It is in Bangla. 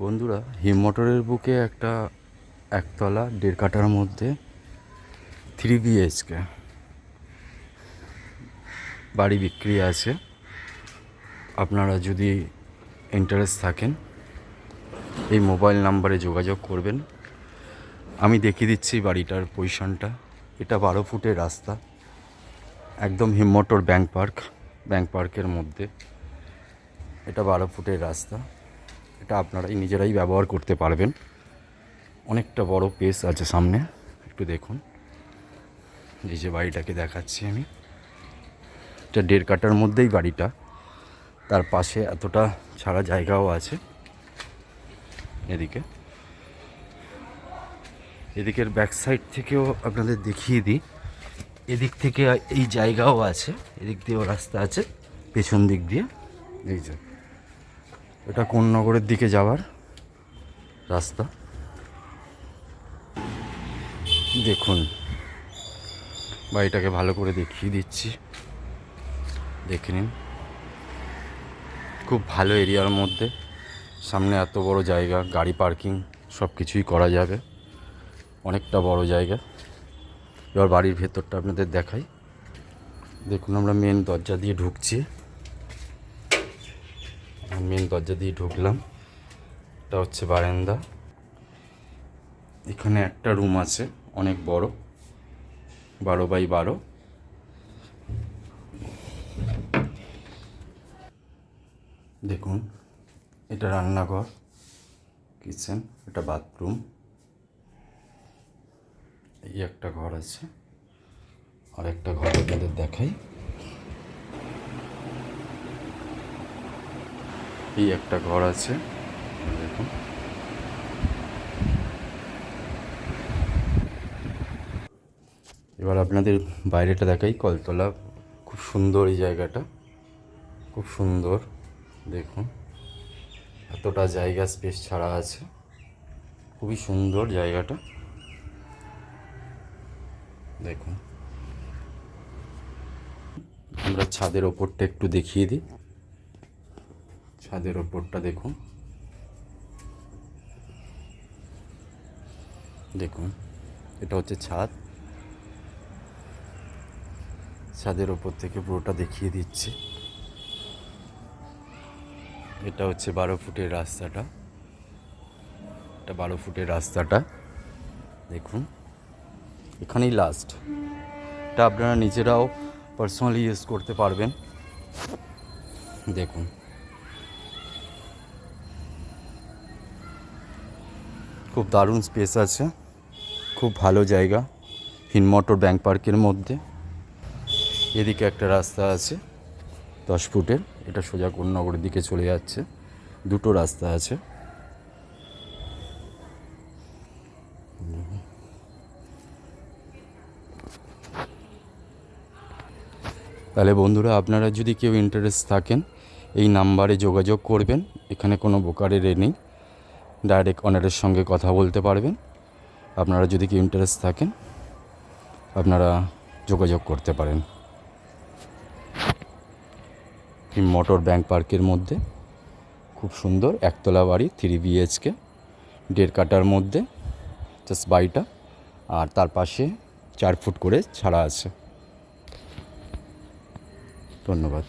বন্ধুরা, হিম মোটরের বুকে একটা একতলা 1.5 কাঠার মধ্যে 3 BHK বাড়ি বিক্রি আছে। আপনারা যদি ইন্টারেস্ট থাকেন এই মোবাইল নাম্বারে যোগাযোগ করবেন। আমি দেখিয়ে দিচ্ছি বাড়িটার পজিশনটা। এটা 12 ফুটের রাস্তা, একদম হিম মোটর ব্যাংক পার্কের মধ্যে। এটা 12 ফুটের রাস্তা। এটা আপনারাই নিজেরাই ব্যবহার করতে পারবেন। অনেকটা বড় পেস আছে সামনে, একটু দেখুন। এই যে বাড়িটাকে দেখাচ্ছি আমি, এটা 1.5 কাঠার মধ্যেই বাড়িটা। তার পাশে এতটা ছাড়া জায়গাও আছে। এদিকের ব্যাক সাইড থেকেও আপনাদের দেখিয়ে দিই। এদিক থেকে এই জায়গাও আছে, এদিক দিয়েও রাস্তা আছে, পেছন দিক দিয়ে। এই যে এটা কোন্নগরের দিকে যাওয়ার রাস্তা। দেখুন, বাড়িটাকে ভালো করে দেখিয়ে দিচ্ছি, দেখে নিন। খুব ভালো এরিয়ার মধ্যে, সামনে এত বড় জায়গা, গাড়ি পার্কিং সব কিছুই করা যাবে। অনেকটা বড় জায়গা। এবার বাড়ির ভেতরটা আপনাদের দেখাই। দেখুন, আমরা মেন দরজা দিয়ে ঢুকছি। মেন দরজা দিয়ে ঢুকলাম। এটা হচ্ছে বারান্দা। এখানে একটা রুম আছে, অনেক বড়, 12x12। দেখুন, এটা রান্নাঘর, কিচেন, এটা বাথরুম। এই একটা ঘর আছে, আর একটা ঘর আপনাদের দেখাই। এই একটা ঘর আছে, দেখুন। এবার আপনাদের বাইরেটা দেখাই, কলতলা। খুব সুন্দর এই জায়গাটা, খুব সুন্দর। দেখুন, এতটা জায়গা স্পেস ছাড়া আছে, খুবই সুন্দর জায়গাটা। দেখুন, আমরা ছাদের ওপরটা একটু দেখিয়ে দিই। ছাদের ওপরটা দেখুন, দেখুন, এটা হচ্ছে ছাদ। ছাদের ওপর থেকে পুরোটা দেখিয়ে দিচ্ছি। এটা হচ্ছে 12 ফুটের রাস্তাটা। এটা 12 ফুটের রাস্তাটা দেখুন, এখানেই লাস্ট। এটা আপনারা নিজেরাও পার্সোনালি ইউজ করতে পারবেন। দেখুন, খুব দারুণ স্পেস আছে, খুব ভালো জায়গা হিম মোটর ব্যাংক পার্কের মধ্যে। এদিকে একটা রাস্তা আছে 10 ফুটের, এটা সোজা কোন্নগরের দিকে চলে যাচ্ছে। দুটো রাস্তা আছে। তাহলে বন্ধুরা, আপনারা যদি কেউ ইন্টারেস্ট থাকেন এই নাম্বারে যোগাযোগ করবেন। এখানে কোনো ব্রোকারের নেই, ডাইরেক্ট ওনারের সঙ্গে কথা বলতে পারবেন। আপনারা যদি কেউ ইন্টারেস্ট থাকেন আপনারা যোগাযোগ করতে পারেন। হিম মোটর ব্যাংক পার্কের মধ্যে খুব সুন্দর একতলা বাড়ি, 3 BHK, 1.5 কাঠার মধ্যে জাস্ট বাড়িটা। আর তার পাশে 4 ফুট করে ছাড়া আছে। ধন্যবাদ।